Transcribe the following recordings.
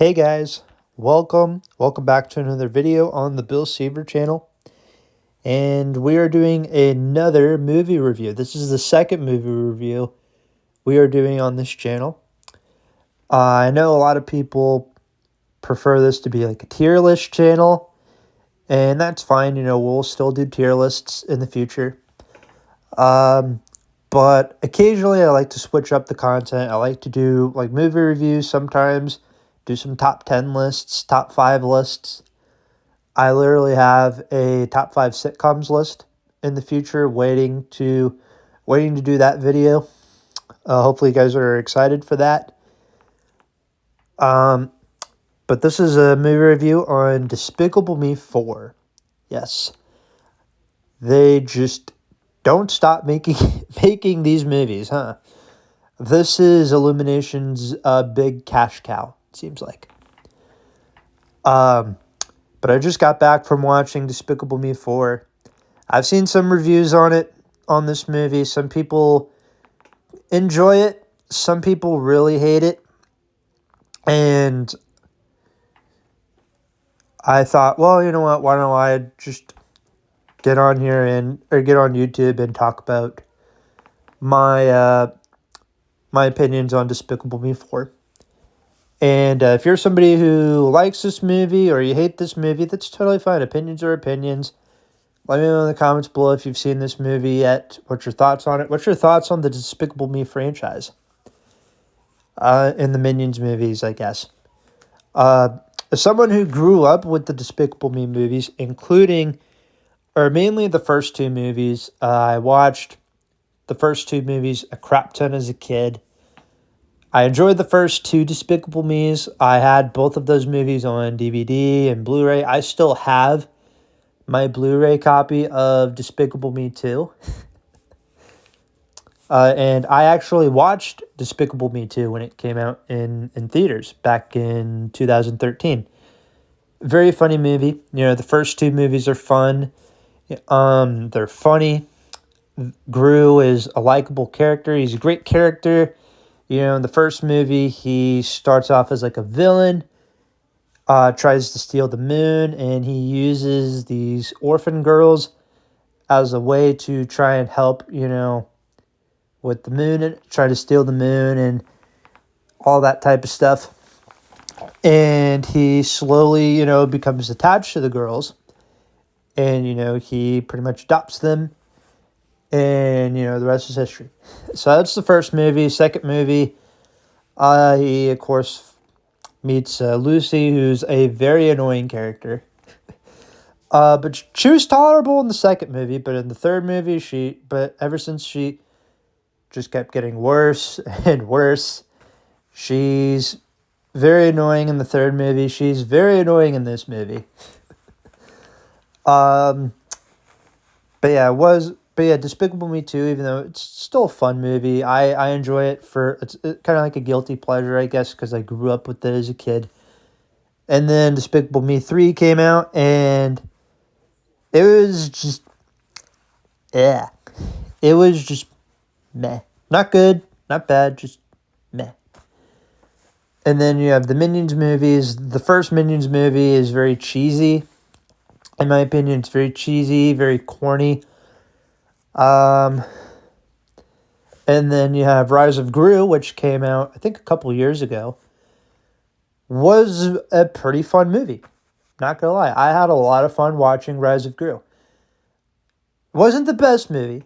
Hey guys, welcome back to another video on the Bill Seaver channel. And we are doing another movie review. This is the second movie review we are doing on this channel. I know a lot of people prefer this to be like a tier list channel, and that's fine. We'll still do tier lists in the future. But occasionally I like to switch up the content. I like to do like movie reviews sometimes, do some top 10 lists, top 5 lists. I literally have a top 5 sitcoms list in the future waiting to do that video. Hopefully you guys are excited for that. But this is a movie review on Despicable Me 4. Yes. They just don't stop making these movies, huh? This is Illumination's big cash cow, it seems like. But I just got back from watching Despicable Me 4. I've seen some reviews on this movie. Some people enjoy it. Some people really hate it. And I thought, well, you know what? Why don't I just get on here get on YouTube and talk about my my opinions on Despicable Me 4. And if you're somebody who likes this movie or you hate this movie, that's totally fine. Opinions are opinions. Let me know in the comments below if you've seen this movie yet. What's your thoughts on it? What's your thoughts on the Despicable Me franchise? In the Minions movies, I guess. As someone who grew up with the Despicable Me movies, mainly the first two movies, I watched the first two movies a crap ton as a kid. I enjoyed the first two Despicable Me's. I had both of those movies on DVD and Blu-ray. I still have my Blu-ray copy of Despicable Me 2. And I actually watched Despicable Me 2 when it came out in theaters back in 2013. Very funny movie. The first two movies are fun. They're funny. Gru is a likable character. He's a great character. In the first movie, he starts off as like a villain, tries to steal the moon, and he uses these orphan girls as a way to try and help, with the moon and try to steal the moon and all that type of stuff. And he slowly, becomes attached to the girls, and, he pretty much adopts them. And, the rest is history. So that's the first movie. Second movie, he, of course, meets Lucy, who's a very annoying character. But she was tolerable in the second movie. But in the third movie, ever since she just kept getting worse and worse. She's very annoying in the third movie. She's very annoying in this movie. But yeah, Despicable Me 2, even though it's still a fun movie, I enjoy it it's kind of like a guilty pleasure, I guess, because I grew up with it as a kid. And then Despicable Me 3 came out, and it was just, yeah. It was just meh. Not good, not bad, just meh. And then you have the Minions movies. The first Minions movie is very cheesy. In my opinion, it's very cheesy, very corny. And then you have Rise of Gru, which came out, I think, a couple years ago. Was a pretty fun movie. Not gonna lie. I had a lot of fun watching Rise of Gru. It wasn't the best movie.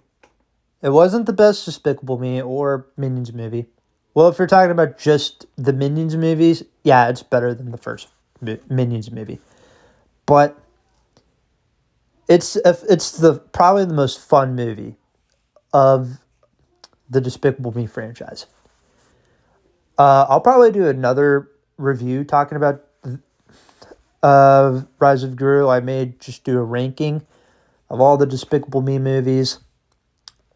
It wasn't the best Despicable Me or Minions movie. Well, if you're talking about just the Minions movies, yeah, it's better than the first Minions movie. But it's probably the most fun movie of the Despicable Me franchise. I'll probably do another review talking about Rise of Gru. I may just do a ranking of all the Despicable Me movies.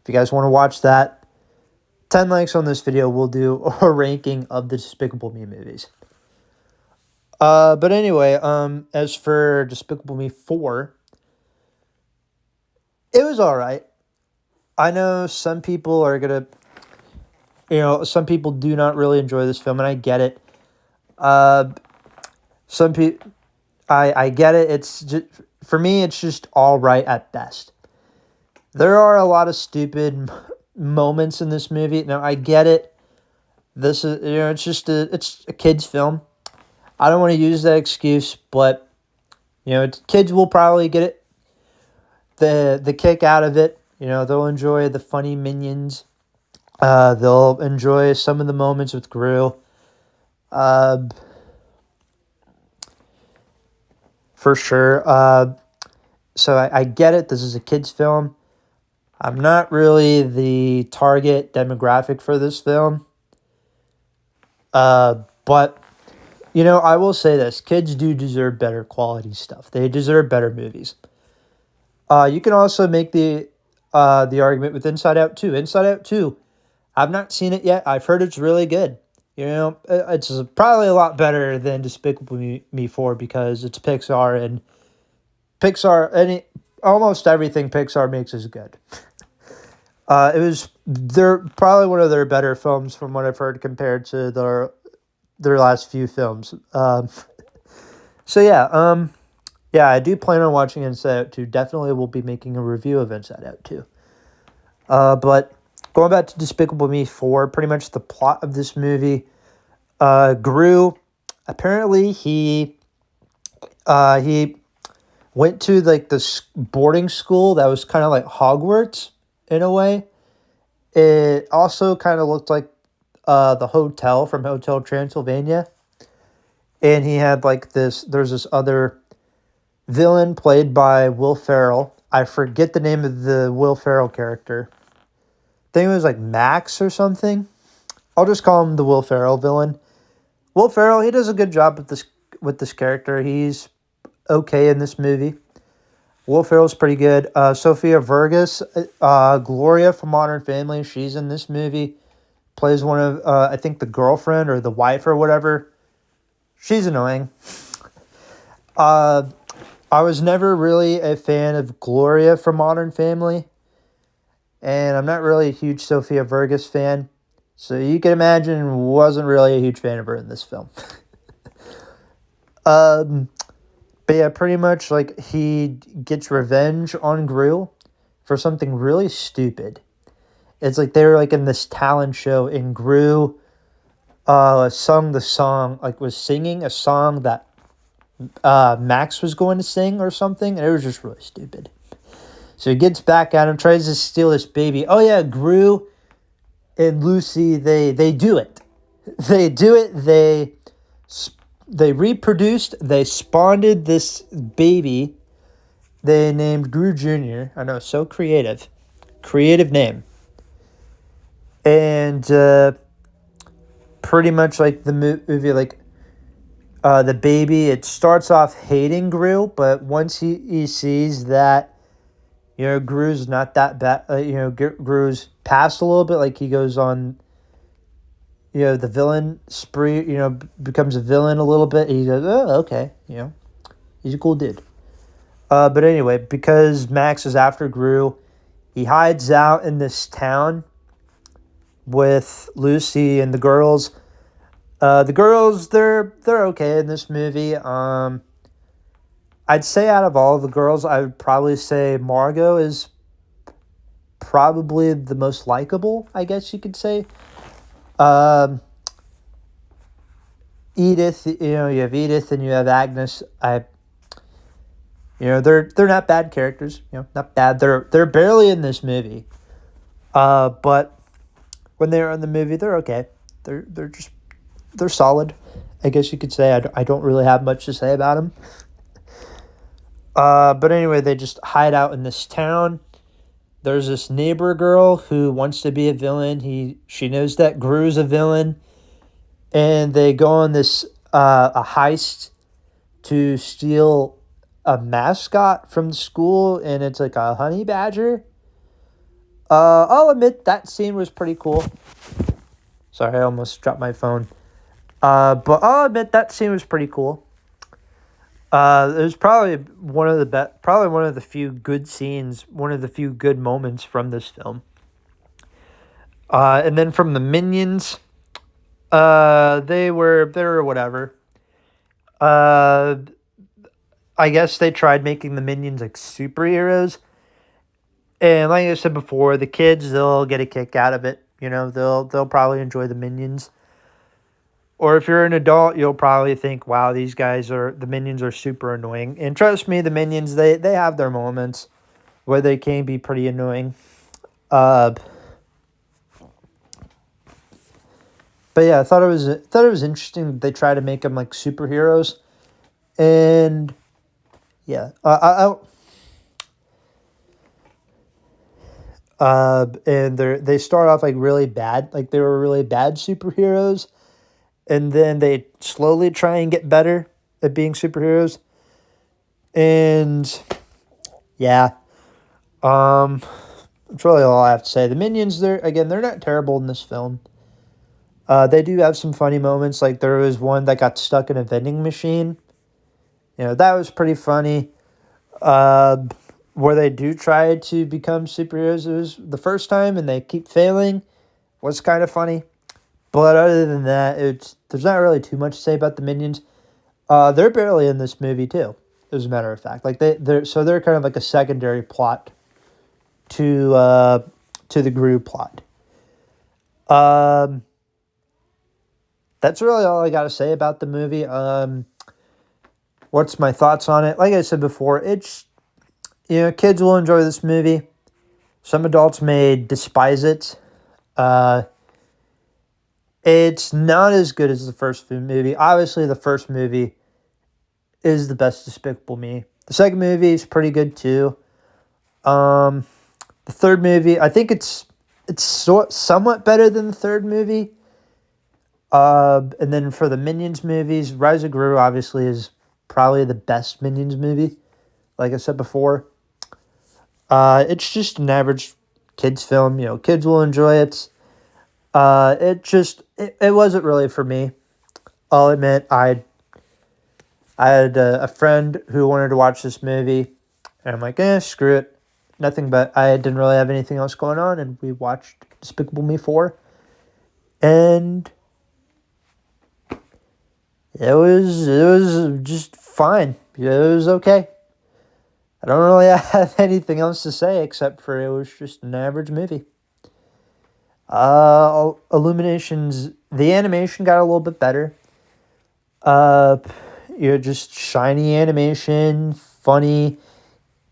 If you guys want to watch that, 10 likes on this video, we'll do a ranking of the Despicable Me movies. But anyway, as for Despicable Me 4, it was all right. I know some people are going to, some people do not really enjoy this film, and I get it. Some people, I get it. It's just, for me, it's just all right at best. There are a lot of stupid moments in this movie. Now I get it. This is, it's a kids film. I don't want to use that excuse, but kids will probably get it the kick out of it. They'll enjoy the funny minions. They'll enjoy some of the moments with Gru. Uh, for sure. So I get it. This is a kids film. I'm not really the target demographic for this film. But I will say this: kids do deserve better quality stuff. They deserve better movies. You can also make the argument with Inside Out 2. Inside Out 2, I've not seen it yet. I've heard it's really good. It's probably a lot better than Despicable Me 4 because it's Pixar, and almost everything Pixar makes is good. They're probably one of their better films from what I've heard compared to their last few films. So yeah, I do plan on watching Inside Out 2. Definitely will be making a review of Inside Out 2. But going back to Despicable Me 4, pretty much the plot of this movie, Gru, apparently he went to like this boarding school that was kind of like Hogwarts in a way. It also kind of looked like the hotel from Hotel Transylvania. And he had there's this other villain played by Will Ferrell. I forget the name of the Will Ferrell character. I think it was like Max or something. I'll just call him the Will Ferrell villain. Will Ferrell, he does a good job with this character. He's okay in this movie. Will Ferrell's pretty good. Sofia Vergara, Gloria from Modern Family, she's in this movie. Plays one of, I think, the girlfriend or the wife or whatever. She's annoying. I was never really a fan of Gloria from Modern Family. And I'm not really a huge Sofia Vergara fan. So you can imagine, wasn't really a huge fan of her in this film. But yeah, pretty much he gets revenge on Gru for something really stupid. It's like they were in this talent show and Gru sung the song, was singing a song that Max was going to sing or something, and it was just really stupid. So he gets back at him, tries to steal this baby. Oh yeah, Gru and Lucy, they do it. They do it. They reproduced. They spawned this baby. They named Gru Jr. I know, so creative. Creative name. And pretty much the movie, the baby, it starts off hating Gru, but once he sees that, Gru's not that bad, Gru's passed a little bit, he goes on, the villain spree, becomes a villain a little bit. He goes, oh, okay, he's a cool dude. But anyway, because Max is after Gru, he hides out in this town with Lucy and the girls. The girls, they're okay in this movie. I'd say out of all of the girls, I would probably say Margot is probably the most likable, I guess you could say. Edith, you have Edith and you have Agnes. They're not bad characters. Not bad. They're barely in this movie. But when they're in the movie, they're okay. They're solid, I guess you could say. I don't really have much to say about them. But anyway, they just hide out in this town. There's this neighbor girl who wants to be a villain. She knows that Gru's a villain. And they go on this a heist to steal a mascot from the school, and it's like a honey badger. I'll admit that scene was pretty cool. Sorry, I almost dropped my phone. But I'll admit that scene was pretty cool. It was probably one of the few good scenes, one of the few good moments from this film. And then from the Minions, they were whatever. Uh, I guess they tried making the Minions like superheroes, and like I said before, the kids they'll get a kick out of it. You know, they'll probably enjoy the Minions. Or if you're an adult, you'll probably think, "Wow, the Minions are super annoying." And trust me, the Minions they have their moments where they can be pretty annoying. Uh, but yeah, I thought it was interesting that they try to make them like superheroes, and yeah, and they start off like really bad, like they were really bad superheroes, and then they slowly try and get better at being superheroes, and yeah, um, that's really all I have to say. The Minions, they're not terrible in this film. They do have some funny moments, like there was one that got stuck in a vending machine. You know, that was pretty funny. Uh, where they do try to become superheroes it was the first time and they keep failing was kind of funny. But other than that, there's not really too much to say about the Minions. They're barely in this movie too, as a matter of fact. Like they're kind of like a secondary plot to the Gru plot. Um, that's really all I got to say about the movie. What's my thoughts on it? Like I said before, it's kids will enjoy this movie. Some adults may despise it. Uh, it's not as good as the first movie. Obviously, the first movie is the best Despicable Me. The second movie is pretty good too. Um, the third movie, I think somewhat better than the third movie. And then for the Minions movies, Rise of Gru obviously is probably the best Minions movie. Like I said before, it's just an average kids film. You know, kids will enjoy it. It wasn't really for me. I'll admit, I had a friend who wanted to watch this movie, and I'm like, screw it. Nothing but I didn't really have anything else going on, and we watched Despicable Me 4. And it was just fine. It was okay. I don't really have anything else to say except for it was just an average movie. Illuminations, the animation got a little bit better. Uh, just shiny animation, funny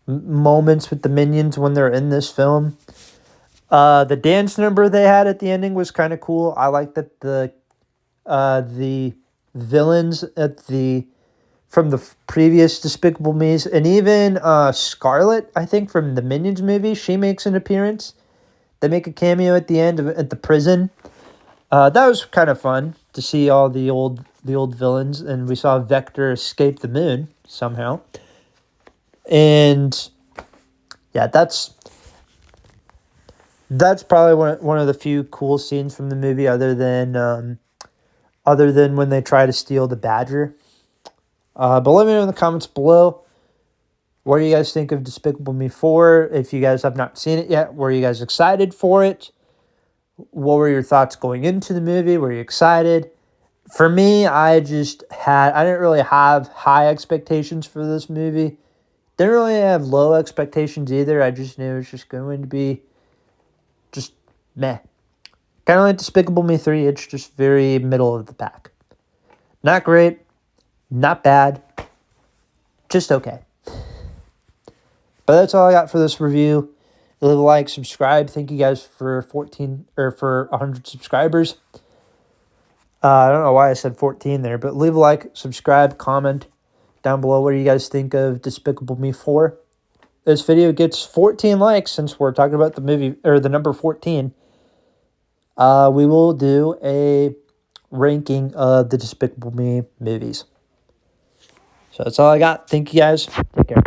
moments with the Minions when they're in this film. The dance number they had at the ending was kind of cool. I like that the villains from the previous Despicable Me's, and even Scarlet, I think from the Minions movie, she makes an appearance. They make a cameo at the end at the prison. That was kind of fun to see all the old villains, and we saw Vector escape the moon somehow. And yeah, that's probably one of the few cool scenes from the movie, other than when they try to steal the badger. But let me know in the comments below. What do you guys think of Despicable Me 4? If you guys have not seen it yet, were you guys excited for it? What were your thoughts going into the movie? Were you excited? For me, I didn't really have high expectations for this movie. Didn't really have low expectations either. I just knew it was just going to be just meh. Kind of like Despicable Me 3. It's just very middle of the pack. Not great. Not bad. Just okay. But that's all I got for this review. Leave a like, subscribe. Thank you guys for 100 subscribers. I don't know why I said 14 there, but leave a like, subscribe, comment down below. What do you guys think of Despicable Me 4? This video gets 14 likes since we're talking about the movie, or the number 14. We will do a ranking of the Despicable Me movies. So that's all I got. Thank you guys. Take care.